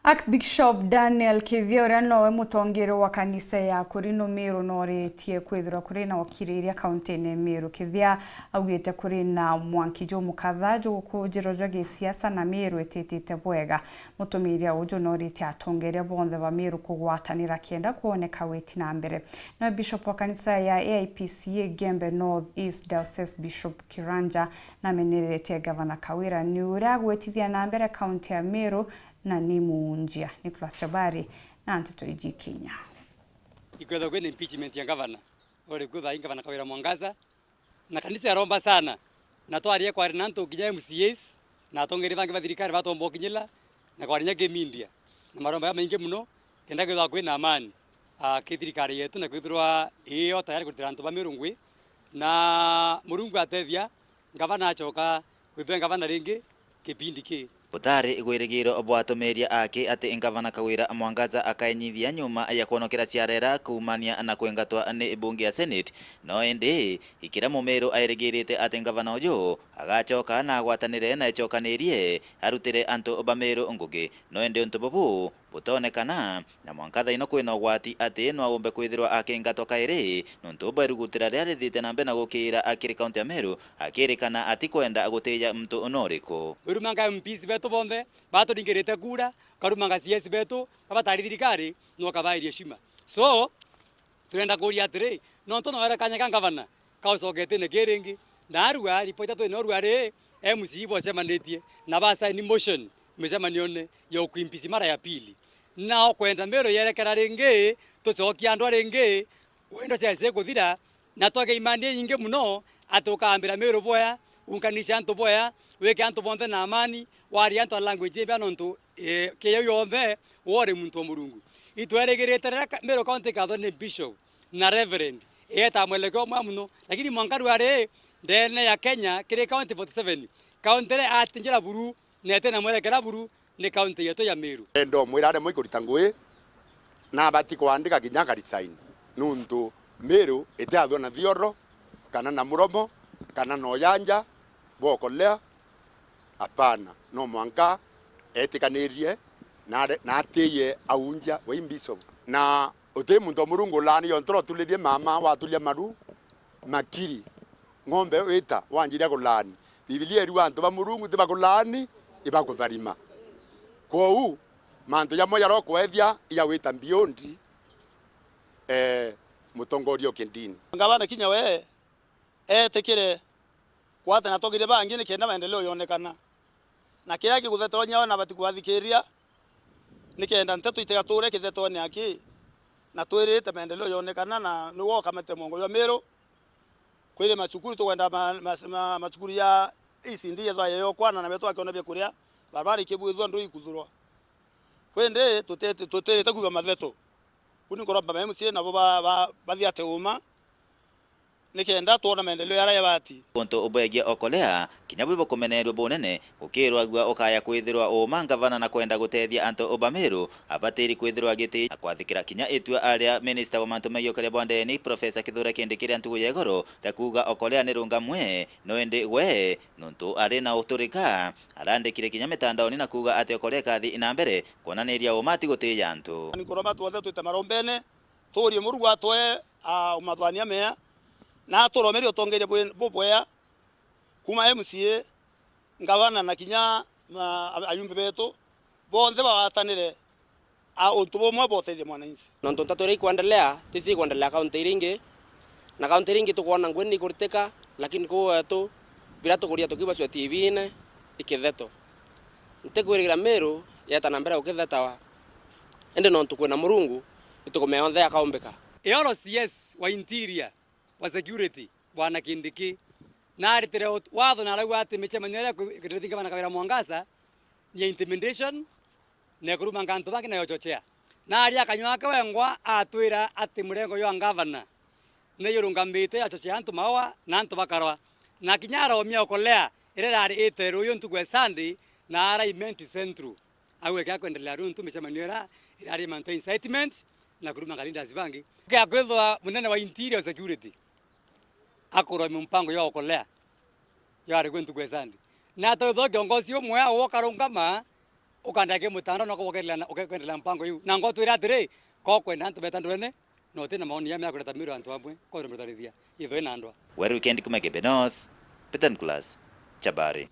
Archbishop Daniel Kivioria nowe mutongere wa kanisa ya Kurino Meru nore tie kwithira kuri na wakiriria county ne Meru Kivia augite kuri na mwankijo mukathajo gukujirojwa gisiasa na Meru etetete bwega mutumiria ujo nore tie atongere bonthe ba Meru kugwatanira kenda kuoneka weti na mbere na bishop wa kanisa ya AIPCA Gembe North East Diocese Bishop Kiranja na menerete Governor Kawira ni uragwetithia na mbere county ya Meru na Nimunjia. Nicholas Chabari na Anteto Iji Kenya. Ikweza kwenye impeachment ya governor. Wale kweza inga Governor Kawira Mwangaza. Na kanisa ya romba sana. Na toa ria kwa Renanto ukija MCAs. Na tongeri vangi vathirikari vato ombo kinyila. Na kwa rinyage mindia. Na maromba ya maingi muno. Kenda kweza kwenye amani. Kithirikari yetu na kwithirwa iyo tayari kutira antu ba Merungwi. Na Murungu atethia. Governor achoka. Kwithwe governor ringi. Kipindi ki. Butari igwirigiro obwatomeria ake ati Governor Kawira Mwangaza akaenyithia nyuma ya kuonokera ciarera kumania na kwengatwa ni bunge ya Senate no indi ikira Mumeru airigirite ati Governor uju agachoka na agwatanire na echokanirie arutire antu ba Meru ngugi no indi untu bubu butonekana na Mwangaza ino kwina ugwati ati no agombe kwithirwa akingatwa kairi nuntu barugutira ria rithite na mbena gukira akiri county ya Meru akirikana ati kwenda gutija mtu onoriko urumanga MPs betu bonthe batũringĩrĩte kura karumanga CS betu babatari thirikari no kabairie shima so turenda kuria atiri no ntono wera kanyaka Governor kausogete ne keringi na arua ripota to no ruare MC bo chemanetie na basa ni motion mecemanione ya ukuimpisi mara ya pili na kwenda Meru yerekera ringi tucokia andu ringi wendo cia kuthira na twage imani nyingi muno atukambira Meru boya unkanisha antu boya weke antu bonthe na amani wari antu language bya nontu keyo yombe wore muntu Murungu itweregerete Meru county kathone bishop na reverend eta mwelekeo mwamuno lakini mwankaru are ndene ya Kenya kire county 47 county atinjira buru nete na mwelekera buru ni county yetu ya Meru endo mwirare moikurita ngui na bati kuandika kinyaka design nuntu Meru etathwo na thioro kana na muromo kana no yanja bokolea apana no mwanka etikanirie na atiye aunja wa bishop na ote muntu Murungu lani yontro tulirie mama watulia maru makiri ng'ombe wita wanjiria kulani Biblia eri wantu ba Murungu tiba kulani iba kutharima kwou mantu ya moya ro kwethia ya wita biondi mutongorio kindini Governor kinya we etekire kwata na togire bangi ni kenda maendeleo yonekana na kira kiguthetoronya na bati kwathikiria ni kenda ntetu itigature kithetoni aki na twirite maendeleo yonekana na nuwo kamete mongo ya Meru kwire macukuru twenda macukuru ya isindi yetwa yo kwana na betu akiona bya kuria barabara ikibwithwa ndu ikuthurwa kwende tutete kuba matheto kuni koromba MCA nabo bathiate uma nikenda tuona maendeleo yara yabati ponto obegia okolea kinyabwibo kumenerwa bonene ukirwa gwa ukaya kwithirwa uma Governor na kwenda gutethia antu oba Meru abatiri kwithirwa giti akwathikira kinya etua aria minister wa mantu meyo kare bondeni Professor Kithure Kindiki antu yegoro ndakuga okolea ni rungamwe no ende we nuntu ari na uturika arandikire kinya mitandaoni na kuga ati okolea kathi ina mbere kuonaniria umati gutija antu ni koroma tuothe twite marombene turie Murungu atwe umathwania mea na turomerio tongere bobwea kuma MCA Governor na kinya ayumbe betu bonze bawatanire untu bomwe boteithia mwananchi nonto tatori kuendelea tisi kuendelea county ringi na county ringi tukuona ngweni kurteka lakini kwa tu bila tukuria tukibaswa TV ne ikitheto ntekwirigira Meru yata na mbere ukithetawa ende nonto kwena Murungu itukumeonthe akaombeka eoro CS wa interior wa security bwana Kindiki na aritire watho na arauga ati micemanio ya kuretinga Governor Kawira Mwangaza ni intimidation na kuruma nganto bangi na yochochea na aria kanywa kawengwa atwira ati murengo yo Governor ne yorungambite achochea antu mawa na antu bakarwa na kinyara omia okolea irerari etero yo ntu gwesandi na ara imenti central awe kya kuendelea runtu micemanio era irari maintain incitement na kuruma ngalinda zibangi kya kwethwa munene wa interior security akoro mpango yo okolea yari kwentu gwesandi na to kiongozi umwe wokarungama ukandake mutando no kuendelea mpango hiyo na ngo twira atiri ko kwenda antu beta ndwene no tina maoni ya kuleta miro antu amwe ko mtarithia itho ina ndwa Weekend kumegebe North, Peter Nicholas, Chabari.